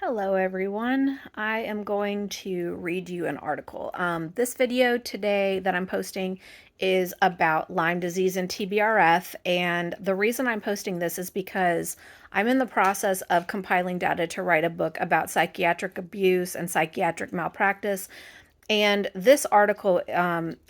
Hello everyone. I am going to read you an article. This video today that I'm posting is about Lyme disease and TBRF, and the reason I'm posting this is because I'm in the process of compiling data to write a book about psychiatric abuse and psychiatric malpractice, and this article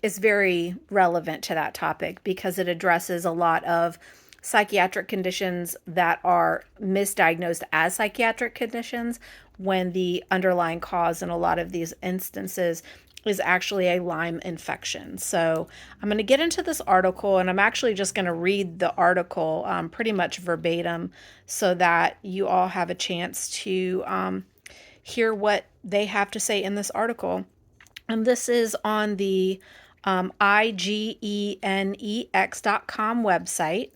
is very relevant to that topic because it addresses a lot of psychiatric conditions that are misdiagnosed as psychiatric conditions when the underlying cause in a lot of these instances is actually a Lyme infection. So I'm going to get into this article, and I'm actually just going to read the article pretty much verbatim so that you all have a chance to hear what they have to say in this article. And this is on the IGENEX.com website.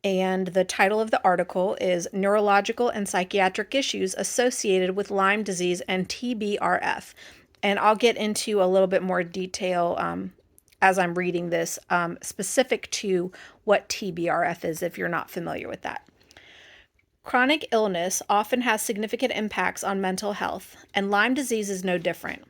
And the title of the article is Neurological and Psychiatric Issues Associated with Lyme Disease and TBRF. And I'll get into a little bit more detail as I'm reading this, specific to what TBRF is if you're not familiar with that. Chronic illness often has significant impacts on mental health, and Lyme disease is no different.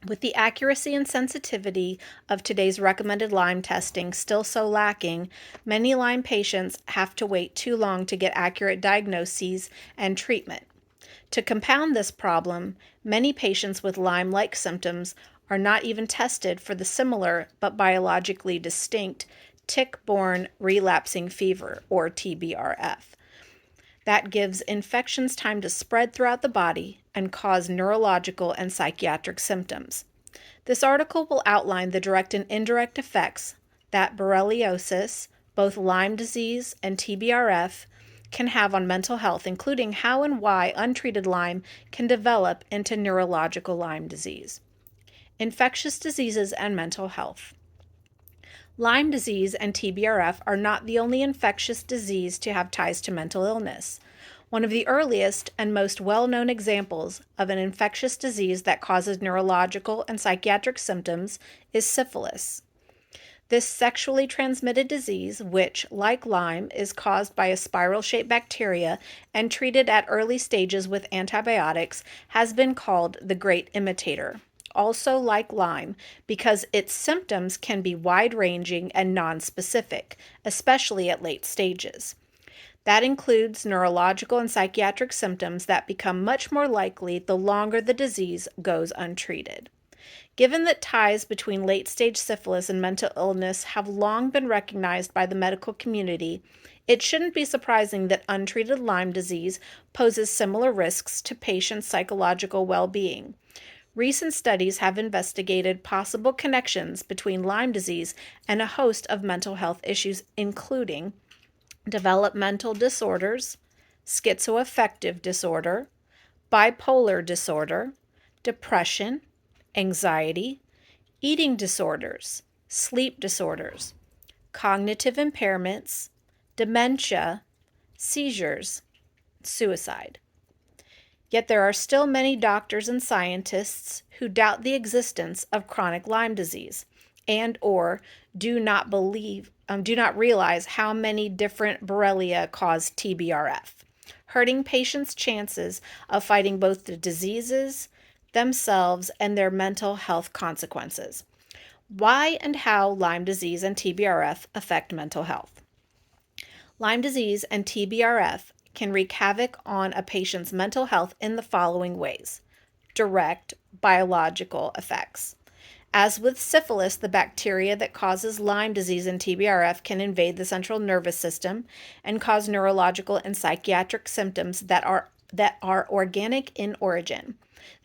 With the accuracy and sensitivity of today's recommended Lyme testing still so lacking, many Lyme patients have to wait too long to get accurate diagnoses and treatment. To compound this problem, many patients with Lyme-like symptoms are not even tested for the similar but biologically distinct tick-borne relapsing fever, or TBRF. That gives infections time to spread throughout the body and cause neurological and psychiatric symptoms. This article will outline the direct and indirect effects that borreliosis, both Lyme disease and TBRF, can have on mental health, including how and why untreated Lyme can develop into neurological Lyme disease. Infectious diseases and mental health. Lyme disease and TBRF are not the only infectious disease to have ties to mental illness. One of the earliest and most well-known examples of an infectious disease that causes neurological and psychiatric symptoms is syphilis. This sexually transmitted disease, which, like Lyme, is caused by a spiral-shaped bacteria and treated at early stages with antibiotics, has been called the great imitator. Also like Lyme, because its symptoms can be wide-ranging and nonspecific, especially at late stages. That includes neurological and psychiatric symptoms that become much more likely the longer the disease goes untreated. Given that ties between late-stage syphilis and mental illness have long been recognized by the medical community, it shouldn't be surprising that untreated Lyme disease poses similar risks to patients' psychological well-being. Recent studies have investigated possible connections between Lyme disease and a host of mental health issues, including developmental disorders, schizoaffective disorder, bipolar disorder, depression, anxiety, eating disorders, sleep disorders, cognitive impairments, dementia, seizures, suicide. Yet there are still many doctors and scientists who doubt the existence of chronic Lyme disease and or do not realize how many different Borrelia cause TBRF, hurting patients' chances of fighting both the diseases themselves and their mental health consequences. Why and how Lyme disease and TBRF affect mental health. Lyme disease and TBRF can wreak havoc on a patient's mental health in the following ways. Direct biological effects. As with syphilis, the bacteria that causes Lyme disease and TBRF can invade the central nervous system and cause neurological and psychiatric symptoms that are organic in origin.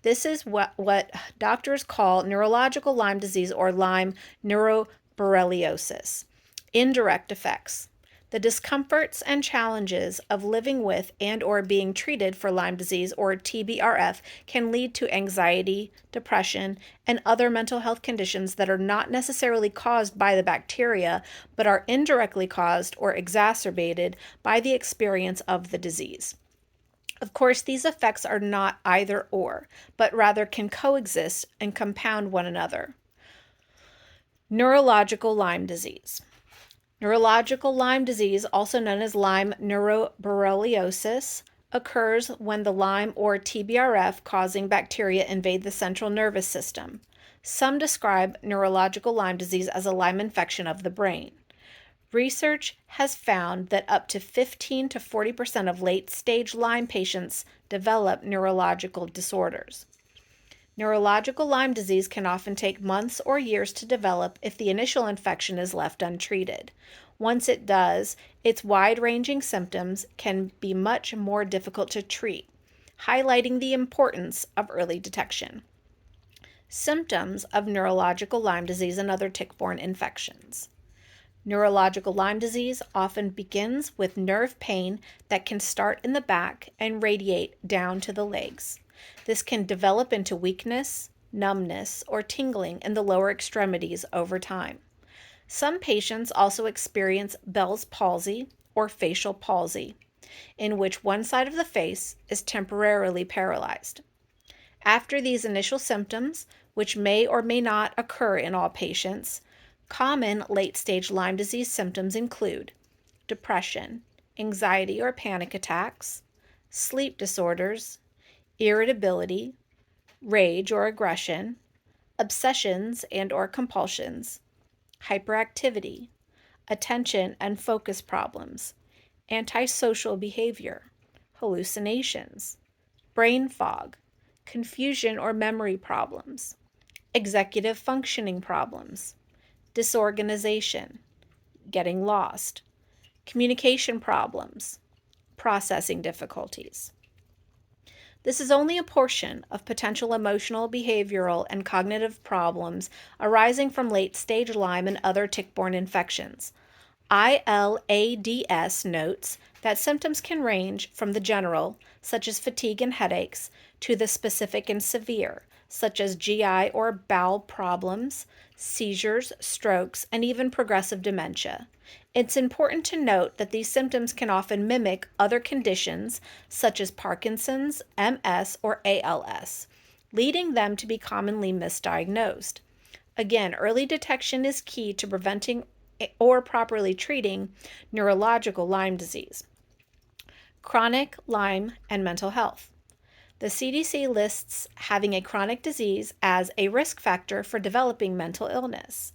This is what doctors call neurological Lyme disease or Lyme neuroborreliosis. Indirect effects. The discomforts and challenges of living with and or being treated for Lyme disease or TBRF can lead to anxiety, depression, and other mental health conditions that are not necessarily caused by the bacteria, but are indirectly caused or exacerbated by the experience of the disease. Of course, these effects are not either or, but rather can coexist and compound one another. Neurological Lyme disease. Neurological Lyme disease, also known as Lyme neuroborreliosis, occurs when the Lyme or TBRF causing bacteria invade the central nervous system. Some describe neurological Lyme disease as a Lyme infection of the brain. Research has found that up to 15 to 40% of late-stage Lyme patients develop neurological disorders. Neurological Lyme disease can often take months or years to develop if the initial infection is left untreated. Once it does, its wide-ranging symptoms can be much more difficult to treat, highlighting the importance of early detection. Symptoms of neurological Lyme disease and other tick-borne infections. Neurological Lyme disease often begins with nerve pain that can start in the back and radiate down to the legs. This can develop into weakness, numbness, or tingling in the lower extremities over time. Some patients also experience Bell's palsy or facial palsy, in which one side of the face is temporarily paralyzed. After these initial symptoms, which may or may not occur in all patients, common late-stage Lyme disease symptoms include depression, anxiety or panic attacks, sleep disorders, irritability, rage or aggression, obsessions and or compulsions, hyperactivity, attention and focus problems, antisocial behavior, hallucinations, brain fog, confusion or memory problems, executive functioning problems, disorganization, getting lost, communication problems, processing difficulties. This is only a portion of potential emotional, behavioral, and cognitive problems arising from late-stage Lyme and other tick-borne infections. ILADS notes that symptoms can range from the general, such as fatigue and headaches, to the specific and severe, such as GI or bowel problems, seizures, strokes, and even progressive dementia. It's important to note that these symptoms can often mimic other conditions such as Parkinson's, MS, or ALS, leading them to be commonly misdiagnosed. Again, early detection is key to preventing or properly treating neurological Lyme disease. Chronic Lyme and mental health. The CDC lists having a chronic disease as a risk factor for developing mental illness.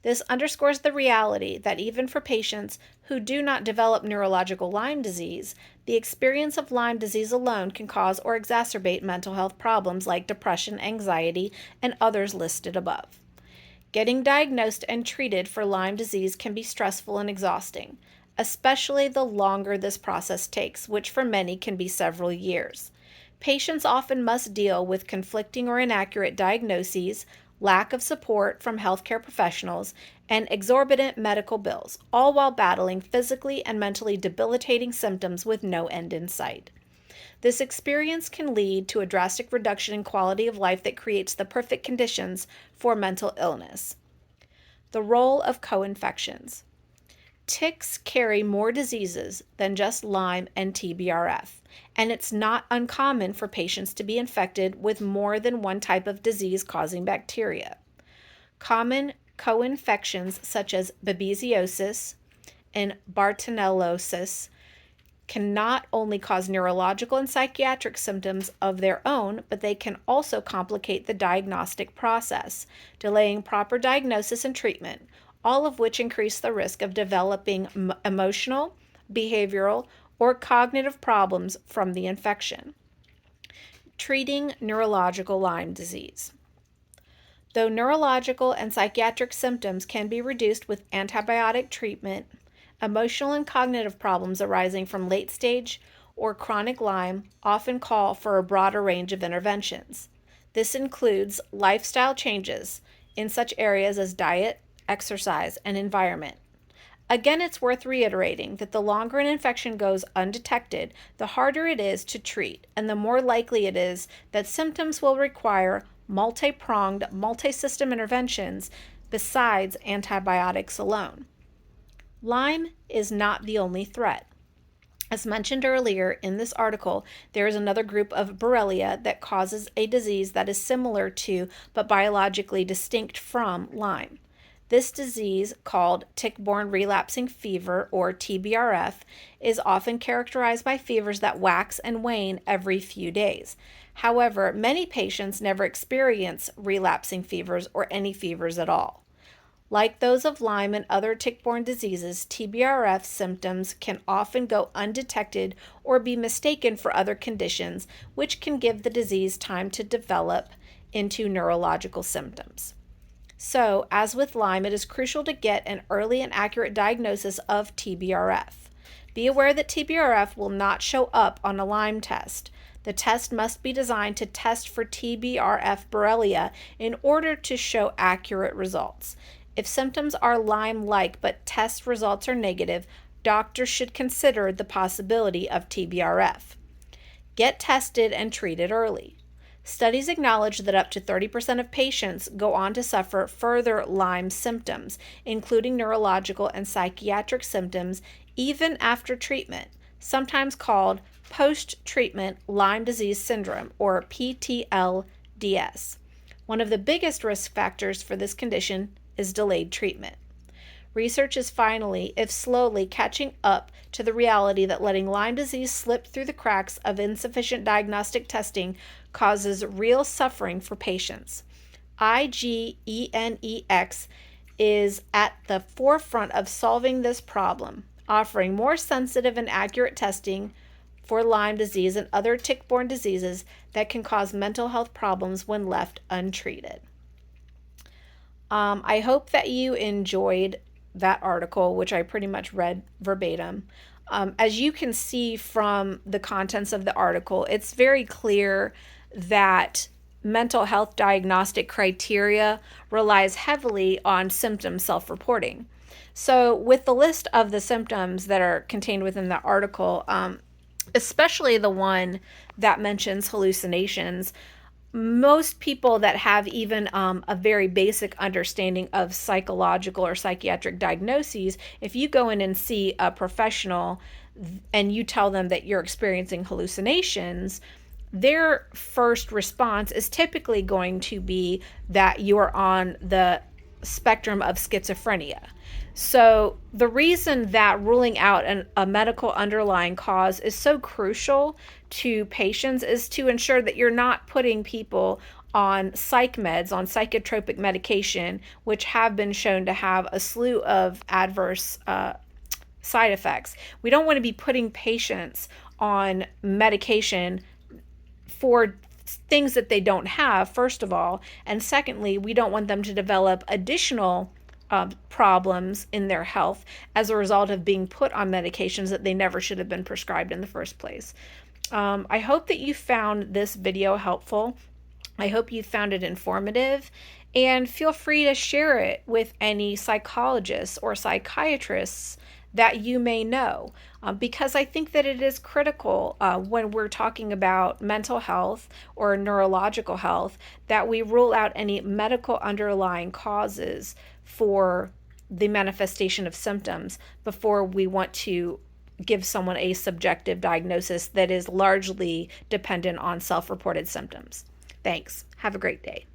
This underscores the reality that even for patients who do not develop neurological Lyme disease, the experience of Lyme disease alone can cause or exacerbate mental health problems like depression, anxiety, and others listed above. Getting diagnosed and treated for Lyme disease can be stressful and exhausting, especially the longer this process takes, which for many can be several years. Patients often must deal with conflicting or inaccurate diagnoses, lack of support from healthcare professionals, and exorbitant medical bills, all while battling physically and mentally debilitating symptoms with no end in sight. This experience can lead to a drastic reduction in quality of life that creates the perfect conditions for mental illness. The role of co-infections. Ticks carry more diseases than just Lyme and TBRF, and it's not uncommon for patients to be infected with more than one type of disease-causing bacteria. Common co-infections such as babesiosis and bartonellosis can not only cause neurological and psychiatric symptoms of their own, but they can also complicate the diagnostic process, delaying proper diagnosis and treatment, all of which increase the risk of developing emotional, behavioral, or cognitive problems from the infection. Treating neurological Lyme disease. Though neurological and psychiatric symptoms can be reduced with antibiotic treatment, emotional and cognitive problems arising from late-stage or chronic Lyme often call for a broader range of interventions. This includes lifestyle changes in such areas as diet, exercise, and environment. Again, it's worth reiterating that the longer an infection goes undetected, the harder it is to treat, and the more likely it is that symptoms will require multi-pronged, multi-system interventions besides antibiotics alone. Lyme is not the only threat. As mentioned earlier in this article, there is another group of Borrelia that causes a disease that is similar to but biologically distinct from Lyme. This disease, called tick-borne relapsing fever or TBRF, is often characterized by fevers that wax and wane every few days. However, many patients never experience relapsing fevers or any fevers at all. Like those of Lyme and other tick-borne diseases, TBRF symptoms can often go undetected or be mistaken for other conditions, which can give the disease time to develop into neurological symptoms. So, as with Lyme, it is crucial to get an early and accurate diagnosis of TBRF. Be aware that TBRF will not show up on a Lyme test. The test must be designed to test for TBRF Borrelia in order to show accurate results. If symptoms are Lyme-like but test results are negative, doctors should consider the possibility of TBRF. Get tested and treated early. Studies acknowledge that up to 30% of patients go on to suffer further Lyme symptoms, including neurological and psychiatric symptoms, even after treatment, sometimes called post-treatment Lyme disease syndrome, or PTLDS. One of the biggest risk factors for this condition is delayed treatment. Research is finally, if slowly, catching up to the reality that letting Lyme disease slip through the cracks of insufficient diagnostic testing causes real suffering for patients. IGENEX is at the forefront of solving this problem, offering more sensitive and accurate testing for Lyme disease and other tick-borne diseases that can cause mental health problems when left untreated. I hope that you enjoyed that article, which I pretty much read verbatim. As you can see from the contents of the article, it's very clear that mental health diagnostic criteria relies heavily on symptom self-reporting. So with the list of the symptoms that are contained within the article, especially the one that mentions hallucinations, most people that have even a very basic understanding of psychological or psychiatric diagnoses, if you go in and see a professional and you tell them that you're experiencing hallucinations, their first response is typically going to be that you are on the spectrum of schizophrenia. So the reason that ruling out a medical underlying cause is so crucial to patients is to ensure that you're not putting people on psych meds, on psychotropic medication, which have been shown to have a slew of adverse side effects. We don't want to be putting patients on medication for things that they don't have, first of all, and secondly, we don't want them to develop additional problems in their health as a result of being put on medications that they never should have been prescribed in the first place. I hope that you found this video helpful. I hope you found it informative, and feel free to share it with any psychologists or psychiatrists that you may know, because I think that it is critical when we're talking about mental health or neurological health that we rule out any medical underlying causes for the manifestation of symptoms before we want to give someone a subjective diagnosis that is largely dependent on self-reported symptoms. Thanks. Have a great day.